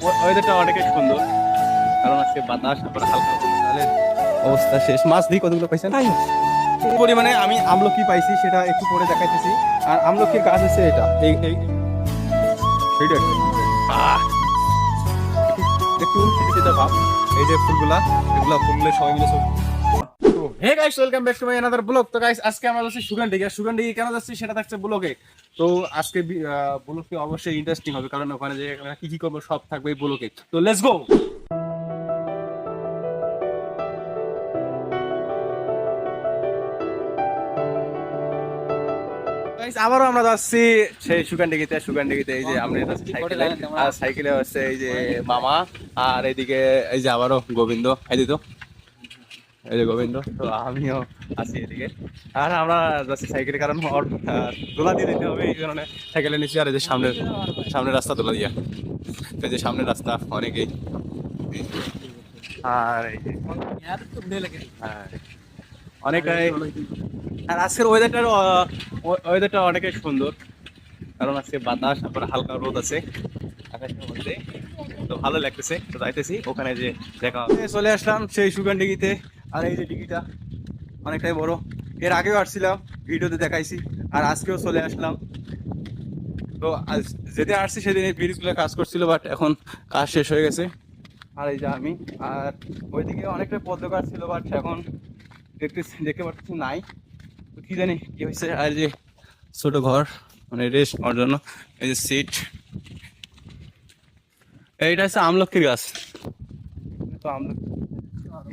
ওয়েদারটা অনেকই সুন্দর, কারণ আজকে বাতাস তারপরে হালকা তাহলে অবস্থা শেষ। মাছ দিয়ে কতগুলো পাইছেন? এই পরিমাণে আমি আমলকি পাইছি, সেটা একটু পরে দেখাইতেছি। আর আমলকির গাছ হচ্ছে এটা, এই এই এইটা আহ, একটু শীতে ভাব। এই যে ফুলগুলা, এগুলা ফুললে সবাই মিলে hey guys, welcome back to my another blog. তো গাইস, আজকে আমরা যাচ্ছি সুগানডিগি। সুগানডিগি কেন যাচ্ছি সেটা থাকছে ব্লগে। তো আজকে ব্লগটি অবশ্যই ইন্টারেস্টিং হবে, কারণ ওখানে যে কি কি করবো সব থাকবে এই ব্লগে। তো লেটস গো। গাইস, আবারও আমরা যাচ্ছি সেই সুগানডিগিতে। সুগানডিগিতে এই যে আমরা যাচ্ছি সাইকেলে, আর সাইকেলে হচ্ছে এই যে মামা, আর এইদিকে এই যে আবারও গোবিন্দ, এই দিত এই যে গোবিন্দ। তো আমিও আছি এদিকে, আর আমরা যাচ্ছি সাইকেলে, কারণ ওর দোলা দিয়ে দিতে হবে, এই কারণে সাইকেলে নিচে। আর এই যে সামনের সামনের রাস্তা দোলা দিয়া, এই যে সামনের রাস্তা অনেকেই। আর এই যে হ্যাঁ, অনেকটাই। আর আজকের ওয়েদারটা অনেকই সুন্দর, কারণ আজকে বাতাস তারপরে হালকা রোদ আছে আকাশের মধ্যে। তো ভালো লাগতেছে। তো যাইতেছি ওখানে, যে দেখা হবে। চলে আসলাম সেই সুগানডিগিতে। আর এই যে ডিগিটা অনেকটাই বড়, এর আগেও আসছিলাম, ভিডিওতে দেখাইছি। আর আজকেও চলে আসলাম। তো যেদিন আসছি সেদিন এই ব্রিজগুলো কাজ করছিল, বাট এখন কাজ শেষ হয়ে গেছে। আর এই যে আমি, আর ওইদিকে অনেকটা পদ্ম গাছ ছিল, বাট এখন দেখতে পাচ্ছি নাই। তো কি জানি কি হয়েছে। আর যে ছোট ঘর, মানে রেস্ট হওয়ার জন্য এই যে সিট। এইটা হচ্ছে আমলকির গাছ। তো আমলকি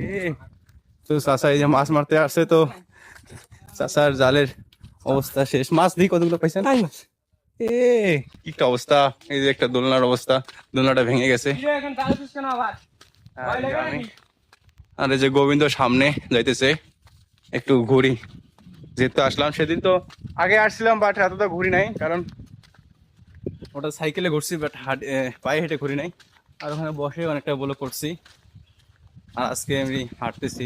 এ তো চাষা এই যে মাছ মারতে আসছে, তো চাষার জালের অবস্থা শেষ। মাছ দিয়ে কতগুলো পাইছেন? এ কি একটা অবস্থা। এই যে একটা দোলনার অবস্থা, দোলনাটা ভেঙে গেছে। আর এই যে গোবিন্দ সামনে যাইতেছে। একটু ঘুরি, যেহেতু আসলাম। সেদিন তো আগে আসছিলাম, বাট এতটা ঘুরি নাই, কারণ ওটা সাইকেলে ঘুরছি, বাট পায়ে হেঁটে ঘুরি নাই। আর ওখানে বসে অনেকটা বলো করছি। আর আজকে আমি হাঁটতেছি।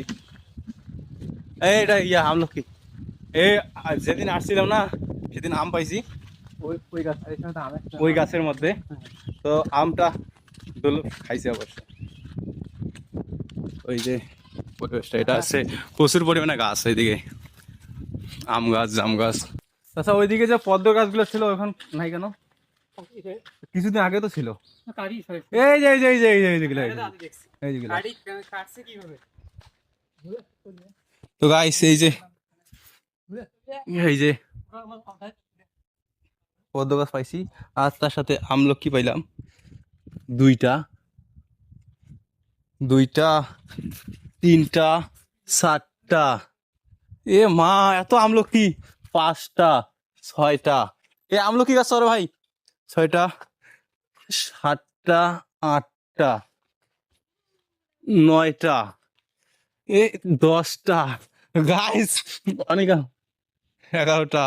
এটা ইয়া আমলকি। যেদিন আসছিলাম না, সেদিন আম পাইছি ওই গাছের মধ্যে। তো আমটা দোল খাইছে অবশ্য। ওই যে পরিবেশটা, এটা আছে প্রচুর পরিমাণে গাছ এইদিকে, আম গাছ, জাম গাছ। আচ্ছা, ওইদিকে যে পদ্ম গাছগুলো ছিল এখন নাই কেন? কিছুদিন আগে তো ছিল। এই যে এই যে এই যে এই যে এইগুলো, এই যেগুলো। তো গাইস, এই যে এই যে পদ্ম গাছ পাইছি, আর তার সাথে আমলকি পাইলাম দুইটা, দুইটা, তিনটা, চারটা। এ মা, এত আমলকি! পাঁচটা, ছয়টা। এ আমলকি গাছ আর ভাই, ছয়টা, সাতটা, আটটা, নয়টা, এ 10টা। গাইস অনেক। 11টা,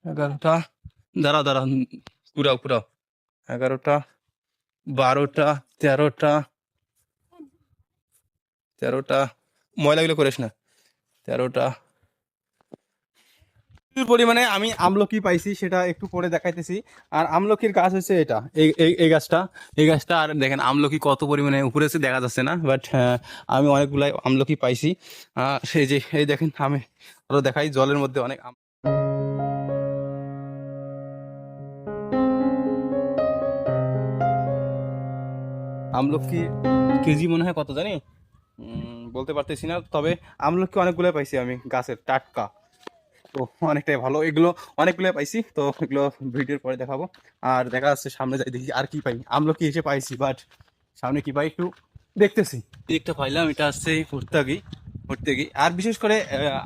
11টা। দাঁড়া দাঁড়া, পুরাও পুরাও। 11টা, 12টা, 13টা, 13টা। ময়লাগুলো করিস না। 13টা। প্রচুর পরিমাণে আমি আমলকি পাইছি, সেটা একটু পরে দেখাইতেছি। আর আমলকির গাছ হচ্ছে এটা, এই গাছটা, এই গাছটা। আর দেখেন আমলকি কত পরিমাণে উপরে এসে দেখা যাচ্ছে না, বাট আমি অনেকগুলাই আমলকি পাইছি। সেই যে এই দেখেন, আমি আরো দেখাই, জলের মধ্যে অনেক আমলকি কেজি মনে হয় কত জানি, বলতে পারতেছি না। তবে আমলকি অনেকগুলো পাইছি আমি, গাছের টাটকা। তো অনেকটাই ভালো এগুলো, অনেকগুলো পাইছি। তো এগুলো ভিডিওর পরে দেখাবো। আর দেখা যাচ্ছে সামনে যাই, দেখি আর কি পাই। আমলকি এসে পাইছি, বাট সামনে কি পাই একটু দেখতেছি। একটা পাইলাম, এটা হচ্ছে ভর্তাগি, ভর্তাগি। আর বিশেষ করে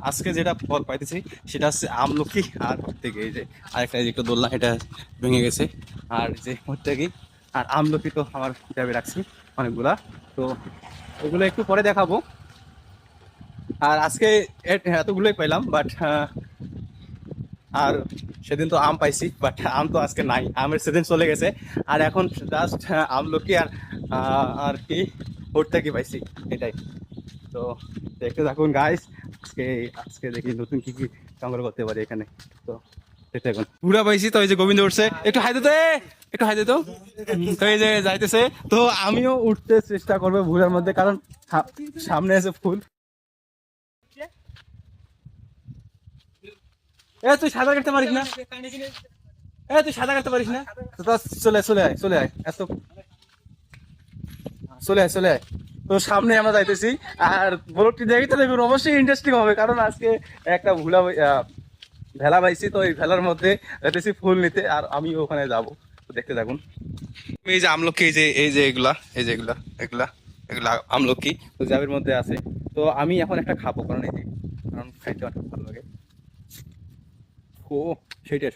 আজকে যেটা ফল পাইতেছি সেটা হচ্ছে আমলকি আর ভর্তাগি। এই যে আরেকটা, এই যে একটা দোলনা, এটা ভেঙে গেছে। আর যে ভর্তাগি আর আমলকি তো আমার হিসাবে রাখছি অনেকগুলা। তো এগুলো একটু পরে দেখাবো। আর আজকে এতগুলোই পাইলাম, বাট আর সেদিন তো আম পাইছি, বাট আম তো আজকে নাই, আমের সেদিন চলে গেছে। আর এখন জাস্ট আমলকি আর আর কি ভুট্টা কি পাইছি, এটাই। তো দেখতে থাকুন গাইস। আজকে আজকে দেখি নতুন কি কি সংগ্রহ করতে পারি এখানে। তো দেখতে থাকুন। ঘুরা পাইছি তো, এই যে গোবিন্দ উঠছে, একটু হাই দিতে, একটু হাই দিত। তো এই যে যাইতেছে, তো আমিও উঠতে চেষ্টা করবো ভুলার মধ্যে, কারণ সামনে আছে ফুল। এ তুই সাঁতার কাটতে পারিস না, এ তুই সাঁতার কাটতে পারিস না, তো চলে আয়, চলে আয়, চলে আয়, এত চলে আয়, চলে আয়। তো সামনে আমরা যাইতেছি, আর ব্লগটি দেখতে দেখুন, অবশ্যই ইন্টারেস্টিং হবে, কারণ আজকে একটা ভেলা পাইছি, তো এই ভেলার মধ্যে যাইতেছি ফুল নিতে, আর আমি ওখানে যাব। তো দেখতে থাকুন। এই যে আমলকি, এই যে এগুলা, এই যে এগুলা এগুলা এগুলা আমলকি, তো জাবের মধ্যে আছে। তো আমি এখন একটা খাবো, কারণ এই যে, কারণ খাইতে অনেক ভালো লাগে। ও সেইটার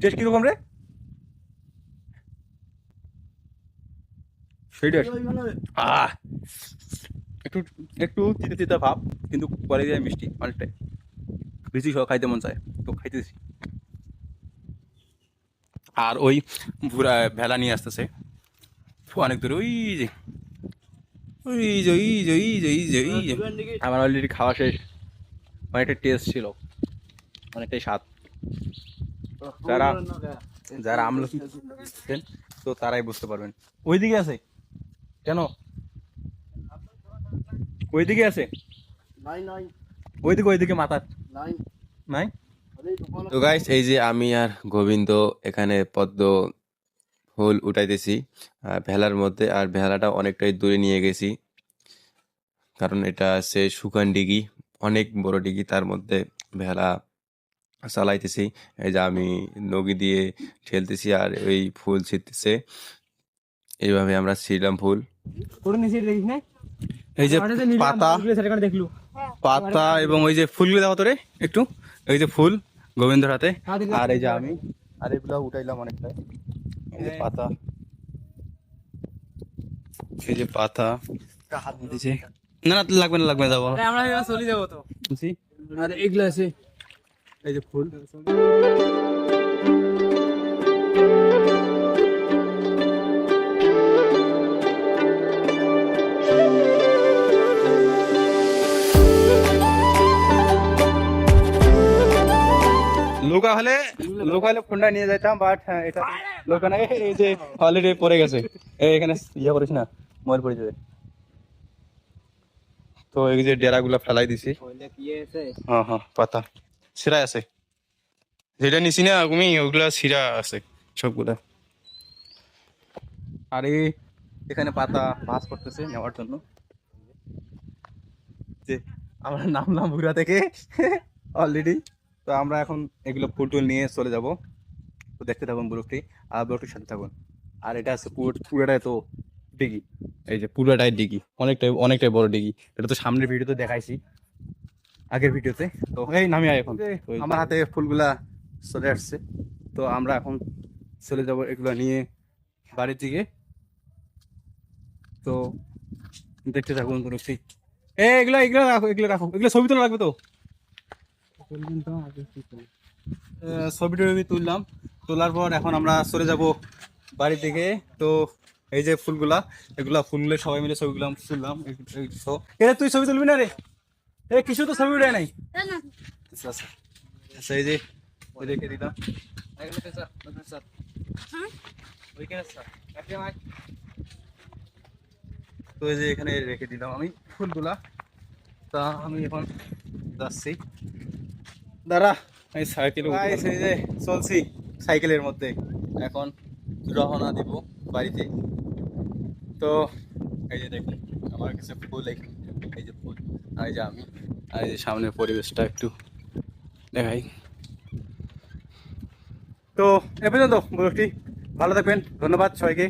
টেস্ট কিরকম রে, সেইটার আহ একটু একটু তিতে তিতে ভাব, কিন্তু পরে যায় মিষ্টি অনেকটাই, বেশি সহ খাইতে মন চায়, তো খাইতেছি। আর ওই ভুরা ভেলা নিয়ে আসতেছে অনেক দূরে, ওই যে ওই যে ওই যে ওই যে ওই যে ওই যে। আমার অলরেডি খাওয়া শেষ, অনেকটা টেস্ট ছিল, অনেকটাই স্বাদ। যারা যারা আমলকি খাচ্ছেন, তো তারাই বুঝতে পারবেন। ওইদিকে আছে কেন, ওইদিকে আছে, ওইদিকে ওইদিকে মাথা নাই। তো গাইস, এই যে আমি আর গোবিন্দ এখানে পদ্ম ফুল উঠাইতেছি ভেলার মধ্যে, আর ভেলাটা অনেকটাই দূরে নিয়ে গেছি, কারণ এটা আছে শুকান ডিগি, অনেক বড় ডিগি, তার মধ্যে ভেলা চালাইতেছি। এই যে আমি নগি দিয়ে ঠেলতেছি, আর ওই ফুল ছিটতেছে, এইভাবে আমরা ছিলাম ফুল। এই যে পাতা পাতা এবং ওই যে ফুলগুলো দেখো তোরে একটু, এই যে ফুল গোবিন্দর হাতে, আর এই যে আমি, আর এগুলো উঠাইলাম অনেকটা। এই যে পাতা, এই যে পাতা দিছে। না না লাগবে না, লাগবে না, যাবো আমরা চলে যাবো তো। বুঝছি। আর এগুলো আছে, এই যে ফুল, লোকা হলে ফোনটা নিয়ে যাইতাম, বাট এটা লোকা নাই, এই যে অলরেডি পড়ে গেছে, এখানে ইয়ে করিস না, মরে পড়ে যাবে। তো এই যে ডেরা গুলা ফেলাই দিছি, হ্যাঁ হ্যাঁ পাতা সিরাই আছে, যেটা নিছি না তুমি, ওগুলা সিরা আছে সবগুলা। আর এখানে পাতা ভাঁজ করতেছে নেওয়ার জন্য, যে আমরা নামলাম ঘুরা থেকে অলরেডি। তো আমরা এখন এগুলো ফুল টুল নিয়ে চলে যাব। তো দেখতে থাকুন ব্লগটি, আর ব্লগটির সাথে থাকুন। আর এটা আছে পুরোটাই তো ডিগি, এই যে পুরোটাই ডিগি, অনেকটাই অনেকটাই বড় ডিগি। এটা তো সামনের ভিডিওতে দেখাইছি, আগের ভিডিওতে। তো এই নামি আয়, এখন আমার হাতে ফুলগুলা চলে আসছে, তো আমরা এখন চলে যাব এগুলো নিয়ে বাড়ির দিকে। তো দেখতে থাকুন ব্লগটি। এগুলো এগুলো রাখো, এগুলো রাখো, এগুলো ছবি তোলা লাগবে তো। ছবিটা তুললাম, তোলার পর এখন আমরা চলে যাব বাড়ি থেকে। তো এই যে ফুলগুলা, এগুলা ফুলগুলো সবাই মিলে ছবিগুলো তুললাম। এটা তুই ছবি তুলবি না রে, এ কিছু তো ছবি উঠে নাই। আচ্ছা আচ্ছা আচ্ছা, এই যে রেখে দিলাম। তো এই যে এখানে রেখে দিলাম আমি ফুলগুলা। তা আমি এখন যাচ্ছি, দাঁড়া এই সাইকেল, এই যে চলছি সাইকেলের মধ্যে, এখন রওনা দিব বাড়িতে। তো এই যে দেখুন আমার কাছে ফুল, এই যে ফুল, আর এই যে আমি, আর এই যে সামনের পরিবেশটা একটু দেখাই। তো এ পর্যন্ত ব্লগটি, ভালো থাকবেন, ধন্যবাদ সবাইকে।